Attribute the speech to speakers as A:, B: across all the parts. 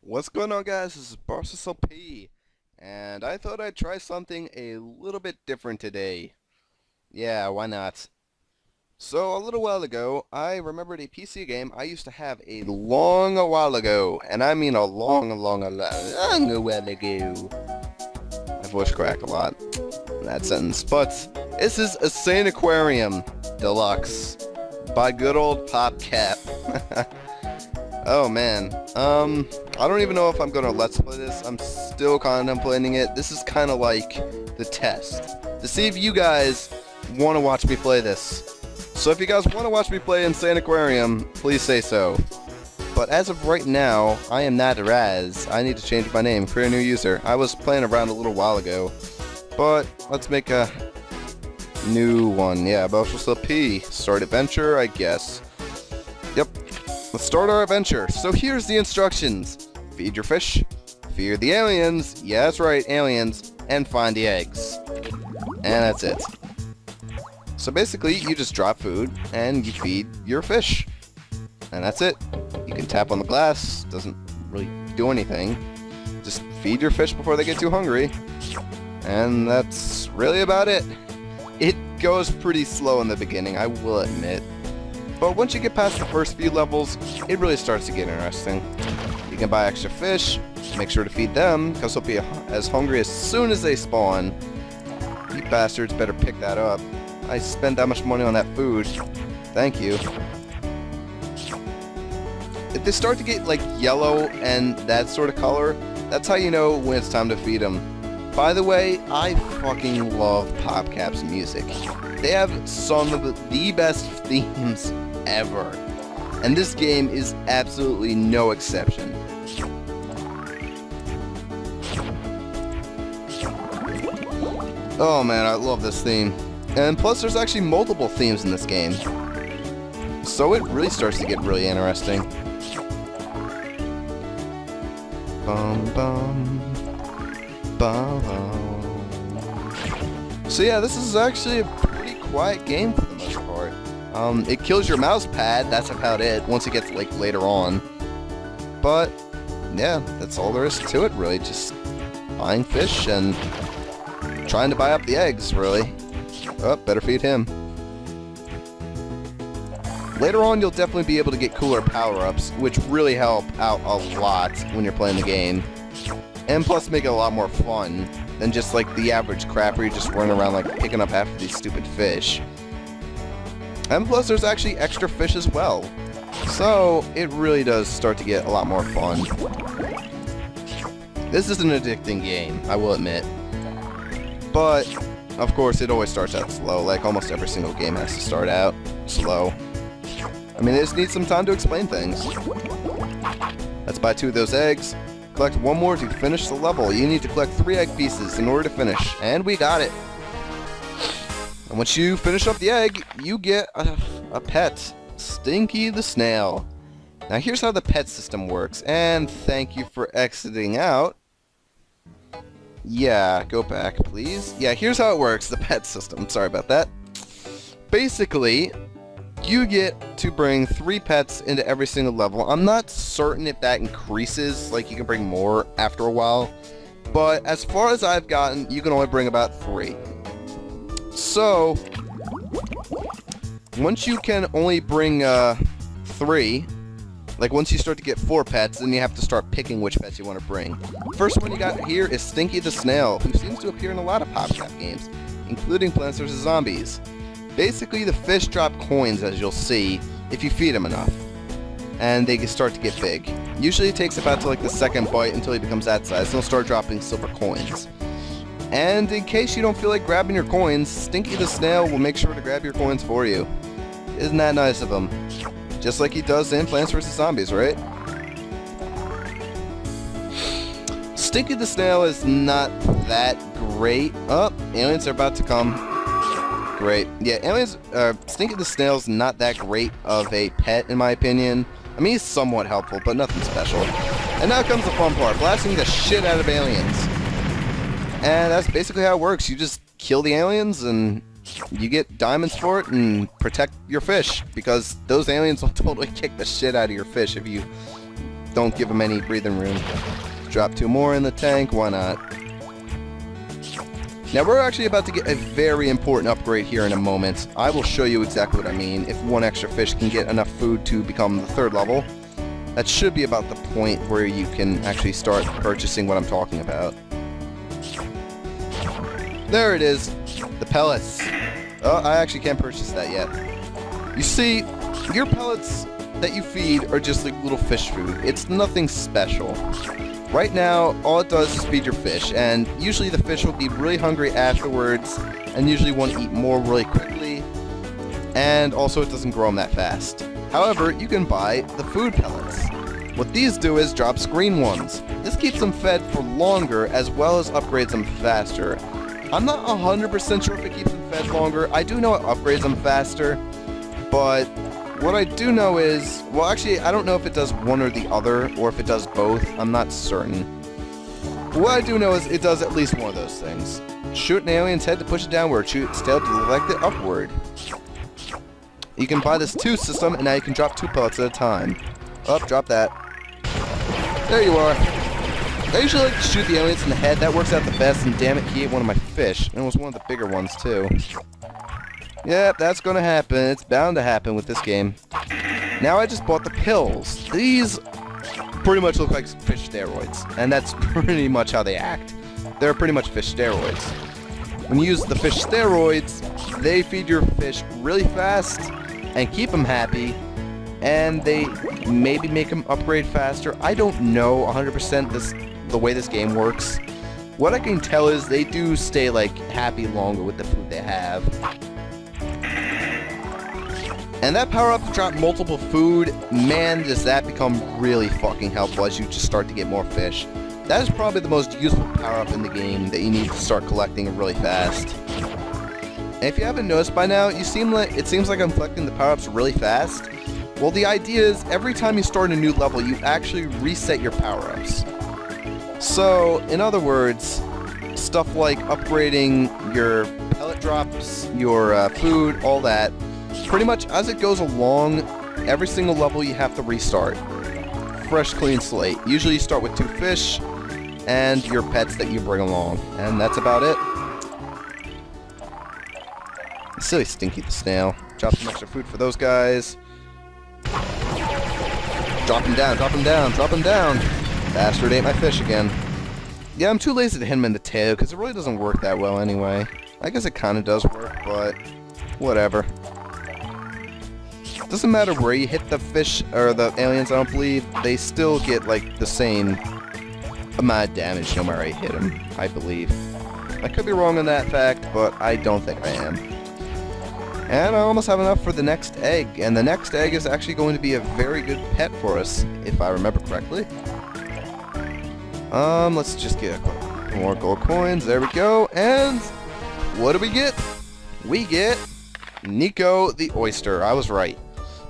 A: What's going on, guys? This is Bossrosslp, and I thought I'd try something a little bit different today. Yeah, why not? So, a little while ago, I remembered a PC game I used to have a while ago, and I mean a long while ago. My voice cracked a lot in that sentence, but this is Insaniquarium Deluxe by good old PopCap. Oh man, I don't even know if I'm gonna let's play this. I'm still contemplating it. This is kind of like the test to see if you guys want to watch me play this. So if you guys want to watch me play Insaniquarium, please say so. But as of right now, I am not Raz. I need to change my name, create a new user. I was playing around a little while ago, but let's make a new one. Yeah, Bossrosslp. Start adventure, I guess. Yep. Let's start our adventure. So here's the instructions. Feed your fish, feed the aliens, yeah that's right, aliens, and find the eggs. And that's it. So basically, you just drop food, and you feed your fish. And that's it. You can tap on the glass, doesn't really do anything. Just feed your fish before they get too hungry. And that's really about it. It goes pretty slow in the beginning, I will admit. But once you get past the first few levels, it really starts to get interesting. You can buy extra fish, make sure to feed them, because they'll be as hungry as soon as they spawn. You bastards better pick that up. I spent that much money on that food. Thank you. If they start to get like yellow and that sort of color, that's how you know when it's time to feed them. By the way, I fucking love PopCap's music. They have some of the best themes ever. And this game is absolutely no exception. Oh man, I love this theme. And plus there's actually multiple themes in this game. So it really starts to get really interesting. Bum bum. So yeah, this is actually a pretty quiet game for the most part. It kills your mouse pad, that's about it, once it gets like later on. But yeah, that's all there is to it really, just buying fish and trying to buy up the eggs really. Oh, better feed him. Later on you'll definitely be able to get cooler power-ups, which really help out a lot when you're playing the game. And plus make it a lot more fun than just like the average crap where you just run around like picking up half of these stupid fish. And plus there's actually extra fish as well. So it really does start to get a lot more fun. This is an addicting game, I will admit. But of course it always starts out slow, like almost every single game has to start out slow. I mean, they just need some time to explain things. Let's buy 2 of those eggs. Collect 1 more to finish the level. You need to collect 3 egg pieces in order to finish. And we got it. And once you finish up the egg, you get a pet. Stinky the snail. Now here's how the pet system works. And thank you for exiting out. Yeah, go back please. Yeah, here's how it works, the pet system. Sorry about that. Basically, you get to bring 3 pets into every single level. I'm not certain if that increases, like you can bring more after a while. But as far as I've gotten, you can only bring about 3. So, once you can only bring 3, like once you start to get 4 pets, then you have to start picking which pets you want to bring. First one you got here is Stinky the Snail, who seems to appear in a lot of PopCap games, including Plants vs. Zombies. Basically, the fish drop coins, as you'll see, if you feed them enough. And they can start to get big. Usually it takes about to like the second bite until he becomes that size, and they'll start dropping silver coins. And in case you don't feel like grabbing your coins, Stinky the Snail will make sure to grab your coins for you. Isn't that nice of him? Just like he does in Plants vs. Zombies, right? Stinky the Snail is not that great. Oh, aliens are about to come. Great. Yeah, aliens, Stinky the Snail's not that great of a pet, in my opinion. I mean, he's somewhat helpful, but nothing special. And now comes the fun part, blasting the shit out of aliens. And that's basically how it works. You just kill the aliens, and you get diamonds for it, and protect your fish, because those aliens will totally kick the shit out of your fish if you don't give them any breathing room. Drop 2 more in the tank, why not? Now we're actually about to get a very important upgrade here in a moment. I will show you exactly what I mean. If 1 extra fish can get enough food to become the 3rd level, that should be about the point where you can actually start purchasing what I'm talking about. There it is, the pellets. Oh, I actually can't purchase that yet. You see, your pellets that you feed are just like little fish food. It's nothing special. Right now, all it does is feed your fish, and usually the fish will be really hungry afterwards, and usually want to eat more really quickly, and also it doesn't grow them that fast. However, you can buy the food pellets. What these do is drops green ones. This keeps them fed for longer, as well as upgrades them faster. I'm not 100% sure if it keeps them fed longer. I do know it upgrades them faster, but what I do know is, well actually I don't know if it does one or the other, or if it does both, I'm not certain. But what I do know is it does at least one of those things. Shoot an alien's head to push it downward, shoot its tail to deflect it upward. You can buy this 2 system, and now you can drop 2 pellets at a time. Oh, drop that. There you are. I usually like to shoot the aliens in the head, that works out the best, and damn it, he ate one of my fish, and it was one of the bigger ones too. Yep, that's gonna happen. It's bound to happen with this game. Now I just bought the pills. These pretty much look like fish steroids, and that's pretty much how they act. They're pretty much fish steroids. When you use the fish steroids, they feed your fish really fast and keep them happy, and they maybe make them upgrade faster. I don't know 100% the way this game works. What I can tell is they do stay like happy longer with the food they have. And that power up to drop multiple food, man, does that become really fucking helpful as you just start to get more fish. That is probably the most useful power up in the game that you need to start collecting really fast. And if you haven't noticed by now, it seems like I'm collecting the power ups really fast. Well, the idea is every time you start a new level, you actually reset your power ups. So, in other words, stuff like upgrading your pellet drops, your food, all that. Pretty much as it goes along, every single level you have to restart. Fresh, clean slate. Usually you start with 2 fish and your pets that you bring along. And that's about it. Silly Stinky the snail. Drop some extra food for those guys. Drop him down, drop him down, drop him down. Bastard ate my fish again. Yeah, I'm too lazy to hit him in the tail because it really doesn't work that well anyway. I guess it kind of does work, but whatever. Doesn't matter where you hit the fish or the aliens, I don't believe. They still get like the same amount of damage no matter how you hit them, I believe. I could be wrong on that fact, but I don't think I am. And I almost have enough for the next egg, and the next egg is actually going to be a very good pet for us, if I remember correctly. Let's just get a couple more gold coins. There we go. And what do we get? We get Nico the Oyster. I was right.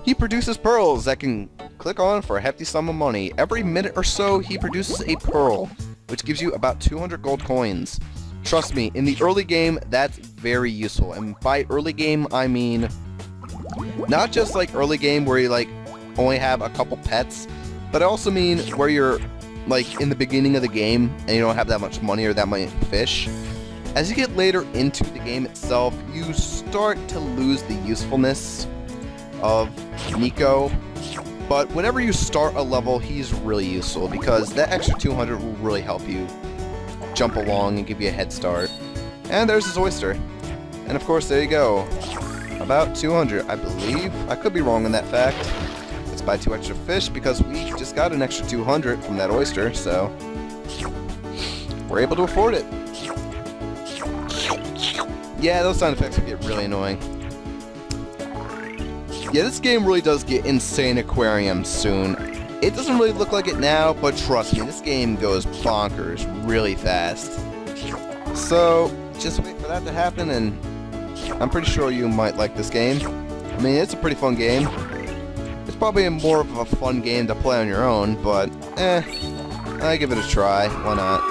A: He produces pearls that can click on for a hefty sum of money. Every minute or so, he produces a pearl, which gives you about 200 gold coins. Trust me, in the early game, that's very useful. And by early game, I mean not just like early game where you like only have a couple pets, but I also mean where you're like in the beginning of the game and you don't have that much money or that many fish. As you get later into the game itself, you start to lose the usefulness of Nico. But whenever you start a level, he's really useful because that extra 200 will really help you jump along and give you a head start. And there's his oyster. And of course, there you go. About 200, I believe. I could be wrong on that fact. Let's buy 2 extra fish because we just got an extra 200 from that oyster, so we're able to afford it. Yeah, those sound effects would get really annoying. Yeah, this game really does get Insaniquarium soon. It doesn't really look like it now, but trust me, this game goes bonkers really fast. So, just wait for that to happen, and I'm pretty sure you might like this game. I mean, it's a pretty fun game. It's probably more of a fun game to play on your own, but I give it a try. Why not?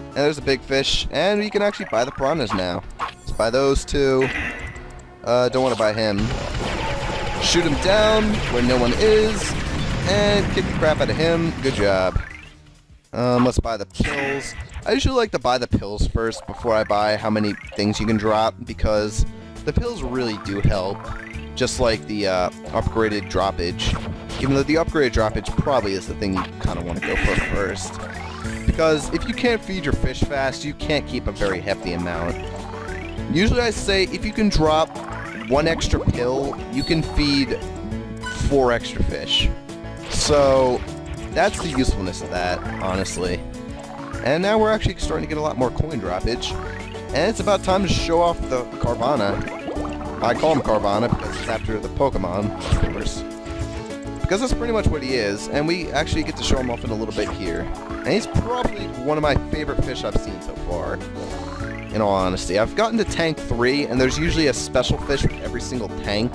A: And there's a big fish, and you can actually buy the piranhas now. Let's buy those 2. Don't want to buy him. Shoot him down where no one is, And kick the crap out of him. Good job. Let's buy the pills. I usually like to buy the pills first before I buy how many things you can drop, because the pills really do help. Just like the upgraded droppage. Even though the upgraded droppage probably is the thing you kind of want to go for first. Because if you can't feed your fish fast, you can't keep a very hefty amount. Usually I say if you can drop 1 extra pill, you can feed 4 extra fish. So that's the usefulness of that, honestly. And now we're actually starting to get a lot more coin droppage. And it's about time to show off the Carvana. I call him Carvana because it's after the Pokemon, of course. Because that's pretty much what he is, and we actually get to show him off in a little bit here. And he's probably one of my favorite fish I've seen so far, in all honesty. I've gotten to tank 3, and there's usually a special fish with every single tank.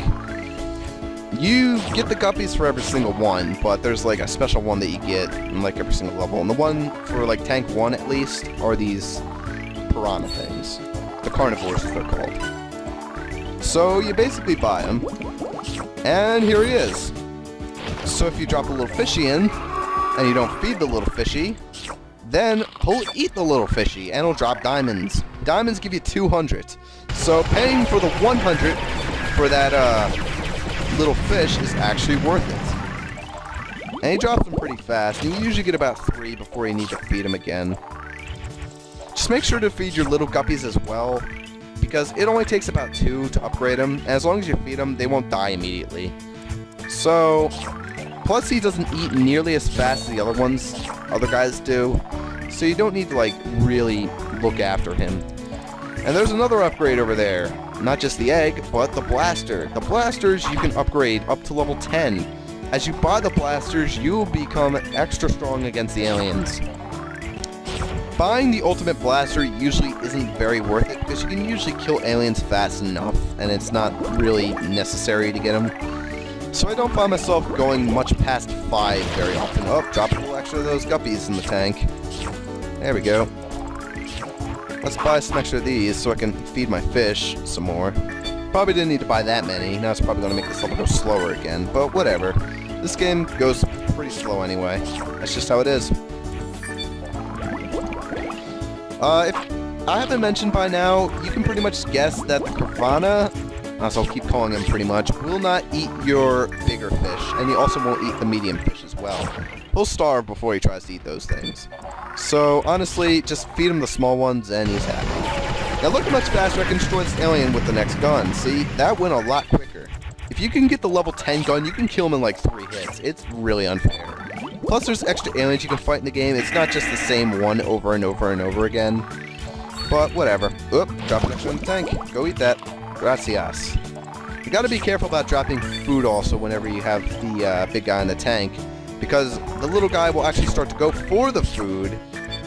A: You get the guppies for every single one, but there's like a special one that you get in like every single level. And the one for like tank 1 at least are these piranha things. The carnivores, as they're called. So you basically buy him, and here he is. So if you drop a little fishy in, and you don't feed the little fishy, then he'll eat the little fishy, and he'll drop diamonds. Diamonds give you 200. So paying for the 100 for that little fish is actually worth it. And he drops them pretty fast, and you usually get about 3 before you need to feed them again. Just make sure to feed your little guppies as well, because it only takes about 2 to upgrade them, and as long as you feed them, they won't die immediately. So, plus he doesn't eat nearly as fast as the other guys do, so you don't need to like really look after him. And there's another upgrade over there. Not just the egg, but the blaster. The blasters you can upgrade up to level 10. As you buy the blasters, you will become extra strong against the aliens. Buying the ultimate blaster usually isn't very worth it, because you can usually kill aliens fast enough, and it's not really necessary to get them. So I don't find myself going much past 5 very often. Oh, drop a little extra of those guppies in the tank. There we go. Let's buy some extra of these so I can feed my fish some more. Probably didn't need to buy that many. Now it's probably going to make this level go slower again, but whatever. This game goes pretty slow anyway. That's just how it is. If I haven't mentioned by now, you can pretty much guess that the Carvana, as I'll keep calling him pretty much, will not eat your bigger fish, and he also won't eat the medium fish as well. He'll starve before he tries to eat those things. So, honestly, just feed him the small ones and he's happy. Now look how much faster I can destroy this alien with the next gun. See, that went a lot quicker. If you can get the level 10 gun, you can kill him in like 3 hits. It's really unfair. Plus there's extra aliens you can fight in the game. It's not just the same one over and over and over again. But whatever. Oop, drop an extra in the tank. Go eat that. Gracias. You gotta be careful about dropping food also whenever you have the big guy in the tank, because the little guy will actually start to go for the food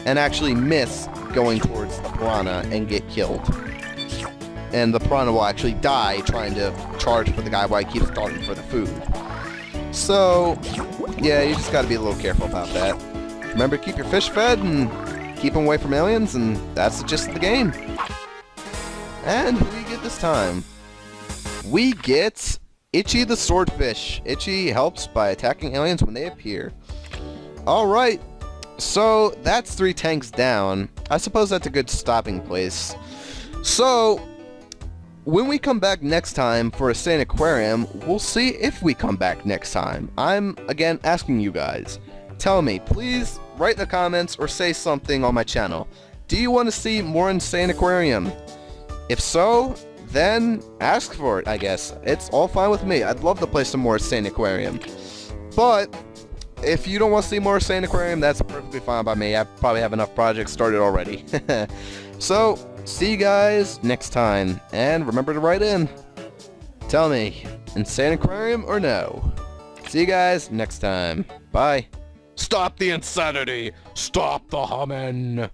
A: and actually miss going towards the piranha and get killed. And the piranha will actually die trying to charge for the guy while he keeps darting for the food. So, yeah, you just gotta be a little careful about that. Remember, keep your fish fed and keep them away from aliens, and that's the gist of the game. And who do we get this time? We get Itchy the Swordfish. Itchy helps by attacking aliens when they appear. Alright, so that's 3 tanks down. I suppose that's a good stopping place. So, when we come back next time for Insaniquarium, we'll see if we come back next time. I'm, again, asking you guys. Tell me, please write in the comments or say something on my channel. Do you want to see more Insaniquarium? If so, then ask for it, I guess. It's all fine with me. I'd love to play some more Insaniquarium. But if you don't want to see more Insaniquarium, that's perfectly fine by me. I probably have enough projects started already. So, see you guys next time. And remember to write in. Tell me, Insaniquarium or no? See you guys next time. Bye. Stop the insanity! Stop the humming!